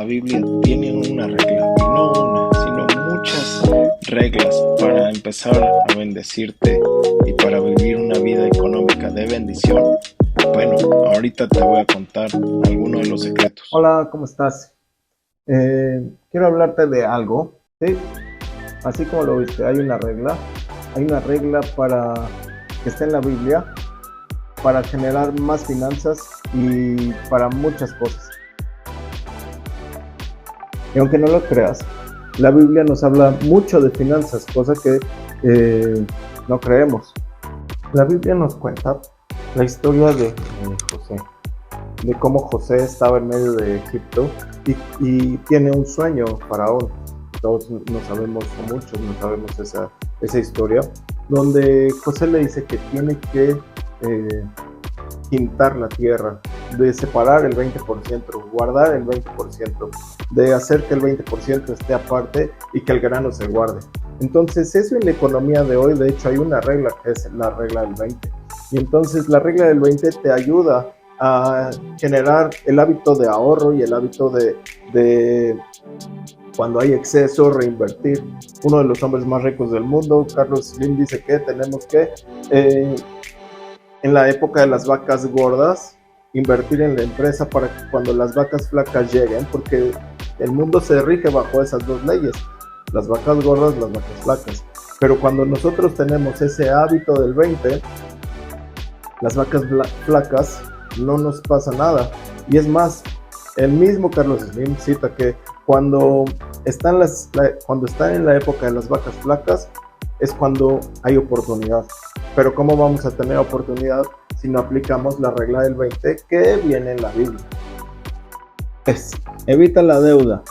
Biblia tiene una regla, y no una, sino muchas reglas para empezar a bendecirte y para vivir una vida económica de bendición. Bueno, ahorita te voy a contar algunos de los secretos. Hola, ¿cómo estás? Quiero hablarte de algo, ¿sí? Así como lo viste, hay una regla para que esté en la Biblia para generar más finanzas y para muchas cosas. Y aunque no lo creas, la Biblia nos habla mucho de finanzas, cosa que no creemos. La Biblia nos cuenta la historia de José, de cómo José estaba en medio de Egipto y tiene un sueño, Faraón. Todos no sabemos, o muchos no sabemos esa historia, donde José le dice que tiene que quintar la tierra, de separar el 20%, guardar el 20%, de hacer que el 20% esté aparte y que el grano se guarde. Entonces eso en la economía de hoy, de hecho hay una regla que es la regla del 20. Y entonces la regla del 20 te ayuda a generar el hábito de ahorro y el hábito de cuando hay exceso, reinvertir. Uno de los hombres más ricos del mundo, Carlos Slim, dice que tenemos que, en la época de las vacas gordas, invertir en la empresa para que cuando las vacas flacas lleguen, porque el mundo se rige bajo esas dos leyes, las vacas gordas, las vacas flacas. Pero cuando nosotros tenemos ese hábito del 20, las vacas flacas no nos pasa nada. Y es más, el mismo Carlos Slim cita que cuando están en la época de las vacas flacas es cuando hay oportunidad. Pero ¿cómo vamos a tener oportunidad si no aplicamos la regla del 20 que viene en la Biblia? Evita la deuda,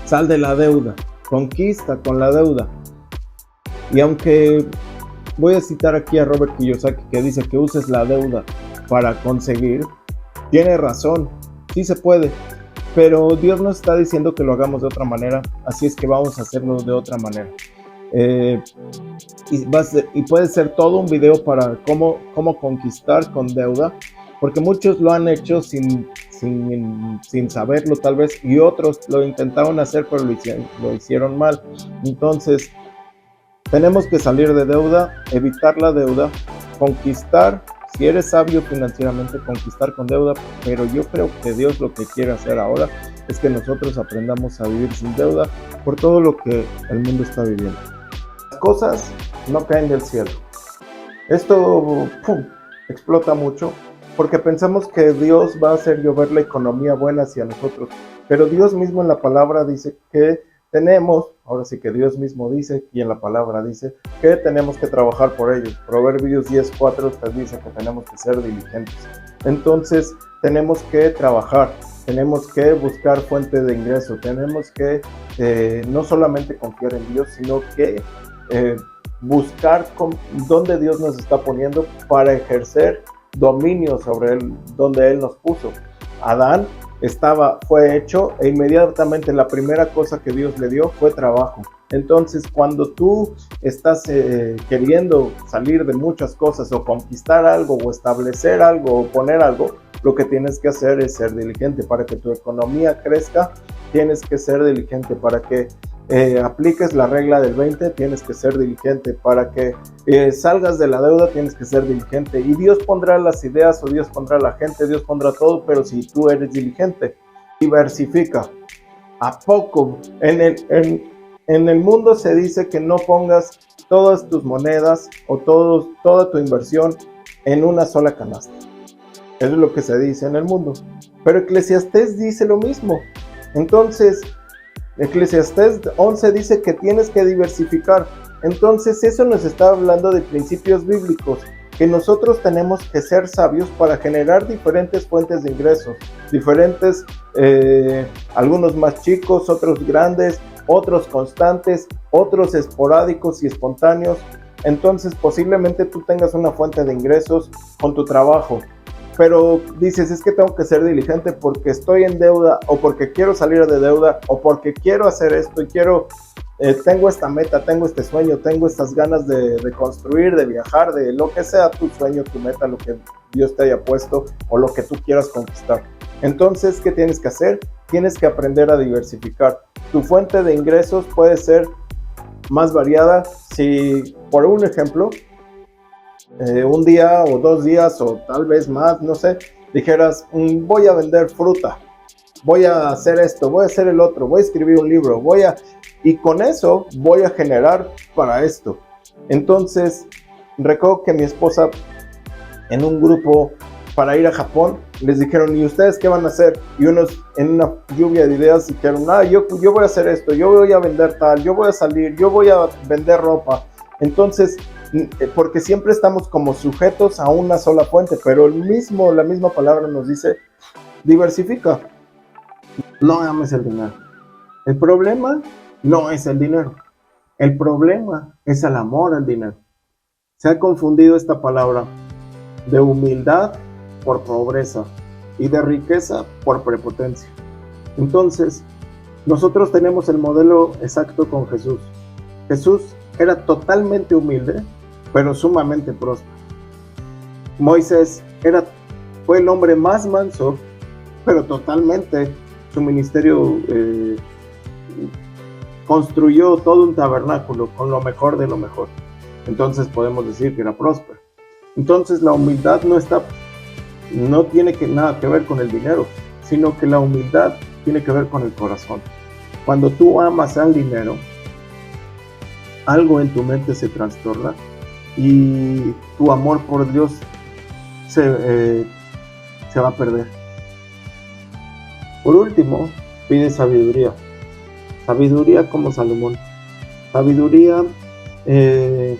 sal de la deuda, conquista con la deuda. Y aunque voy a citar aquí a Robert Kiyosaki, que dice que uses la deuda para conseguir, tiene razón, sí se puede, pero Dios nos está diciendo que lo hagamos de otra manera, así es que vamos a hacerlo de otra manera. Y puede ser todo un video para cómo conquistar con deuda, porque muchos lo han hecho sin saberlo tal vez, y otros lo intentaron hacer pero lo hicieron mal. Entonces tenemos que salir de deuda, evitar la deuda, conquistar. Si eres sabio financieramente, conquistar con deuda, pero yo creo que Dios lo que quiere hacer ahora es que nosotros aprendamos a vivir sin deuda por todo lo que el mundo está viviendo. Las cosas no caen del cielo. Esto explota mucho porque pensamos que Dios va a hacer llover la economía buena hacia nosotros, pero Dios mismo en la palabra dice que ahora sí que Dios mismo dice, y en la palabra dice, que tenemos que trabajar por ellos. Proverbios 10:4 te dice que tenemos que ser diligentes. Entonces, tenemos que trabajar, tenemos que buscar fuente de ingreso, tenemos que no solamente confiar en Dios, sino que buscar dónde Dios nos está poniendo para ejercer dominio sobre él, donde Él nos puso. Adán fue hecho e inmediatamente la primera cosa que Dios le dio fue trabajo. Entonces cuando tú estás queriendo salir de muchas cosas o conquistar algo o establecer algo o poner algo, lo que tienes que hacer es ser diligente. Para que tu economía crezca, tienes que ser diligente. Para que apliques la regla del 20, tienes que ser diligente. Para que salgas de la deuda, tienes que ser diligente. Y Dios pondrá las ideas, o Dios pondrá la gente, Dios pondrá todo, pero si tú eres diligente, diversifica. ¿A poco? En el mundo se dice que no pongas todas tus monedas o toda tu inversión en una sola canasta. Eso es lo que se dice en el mundo. Pero Eclesiastés dice lo mismo. Entonces, Eclesiastés 11 dice que tienes que diversificar. Entonces, eso nos está hablando de principios bíblicos, que nosotros tenemos que ser sabios para generar diferentes fuentes de ingresos, diferentes, algunos más chicos, otros grandes, otros constantes, otros esporádicos y espontáneos. Entonces, posiblemente tú tengas una fuente de ingresos con tu trabajo, pero dices, es que tengo que ser diligente porque estoy en deuda, o porque quiero salir de deuda, o porque quiero hacer esto y tengo esta meta, tengo este sueño, tengo estas ganas de construir, de viajar, de lo que sea tu sueño, tu meta, lo que Dios te haya puesto o lo que tú quieras conquistar. Entonces, ¿qué tienes que hacer? tienes que aprender a diversificar. Tu fuente de ingresos puede ser más variada. Si, por un ejemplo, un día o 2 días o tal vez más, no sé, dijeras, voy a vender fruta, voy a hacer esto, voy a hacer el otro, voy a escribir un libro, y con eso voy a generar para esto. Entonces, recuerdo que mi esposa, en un grupo para ir a Japón, les dijeron, ¿y ustedes qué van a hacer? Y unos, en una lluvia de ideas, dijeron, yo voy a hacer esto, yo voy a vender tal, yo voy a salir, yo voy a vender ropa. Entonces, porque siempre estamos como sujetos a una sola fuente, pero la misma palabra nos dice, diversifica. No ames el dinero. El problema no es el dinero. El problema es el amor al dinero. Se ha confundido esta palabra de humildad por pobreza y de riqueza por prepotencia. Entonces, nosotros tenemos el modelo exacto con Jesús. Jesús era totalmente humilde, pero sumamente próspero. Moisés fue el hombre más manso, pero totalmente su ministerio construyó todo un tabernáculo con lo mejor de lo mejor. Entonces podemos decir que era próspero. Entonces la humildad no tiene nada que ver con el dinero, sino que la humildad tiene que ver con el corazón. Cuando tú amas al dinero, algo en tu mente se trastorna y tu amor por Dios se va a perder. Por último, pide sabiduría. Sabiduría como Salomón. Sabiduría, él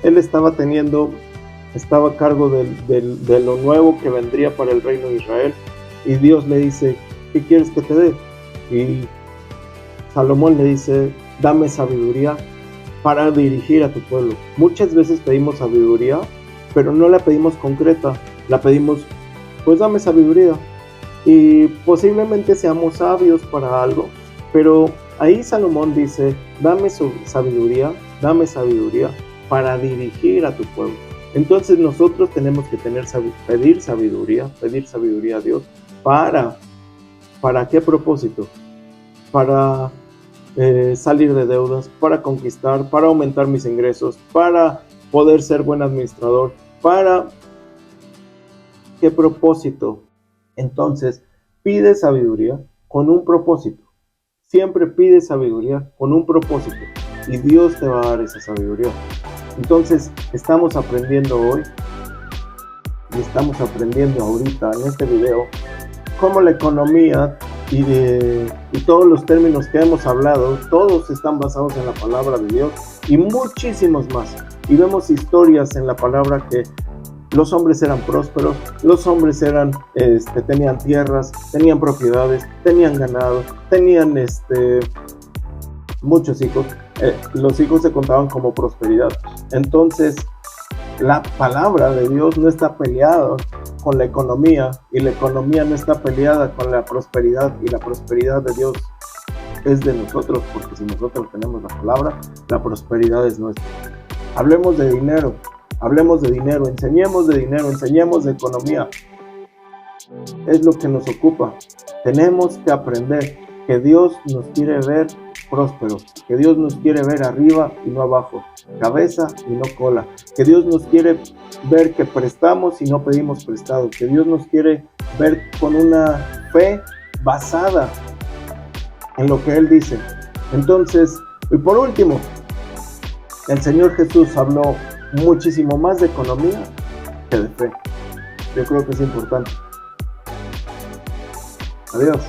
estaba a cargo de lo nuevo que vendría para el reino de Israel, y Dios le dice, ¿qué quieres que te dé? Y Salomón le dice, dame sabiduría para dirigir a tu pueblo. Muchas veces pedimos sabiduría, pero no la pedimos concreta, la pedimos, pues dame sabiduría, y posiblemente seamos sabios para algo, pero ahí Salomón dice, dame sabiduría para dirigir a tu pueblo. Entonces nosotros tenemos que pedir sabiduría a Dios. ¿Para qué propósito? Para salir de deudas, para conquistar, para aumentar mis ingresos, para poder ser buen administrador. ¿Para qué propósito? Entonces, pide sabiduría con un propósito. Siempre pide sabiduría con un propósito y Dios te va a dar esa sabiduría. Entonces, estamos aprendiendo hoy y estamos aprendiendo ahorita en este video cómo la economía y todos los términos que hemos hablado, todos están basados en la palabra de Dios y muchísimos más. Y vemos historias en la palabra que los hombres eran prósperos, los hombres tenían tierras, tenían propiedades, tenían ganado, tenían muchos hijos. Los hijos se contaban como prosperidad. Entonces, la palabra de Dios no está peleada con la economía, y la economía no está peleada con la prosperidad, y la prosperidad de Dios es de nosotros, porque si nosotros tenemos la palabra, la prosperidad es nuestra. Hablemos de dinero, enseñemos de economía. Es lo que nos ocupa. Tenemos que aprender que Dios nos quiere ver prósperos, que Dios nos quiere ver arriba y no abajo, cabeza y no cola, que Dios nos quiere ver que prestamos y no pedimos prestado, que Dios nos quiere ver con una fe basada en lo que Él dice. Entonces, y por último, el Señor Jesús habló muchísimo más de economía que de fe. Yo creo que es importante. Adiós.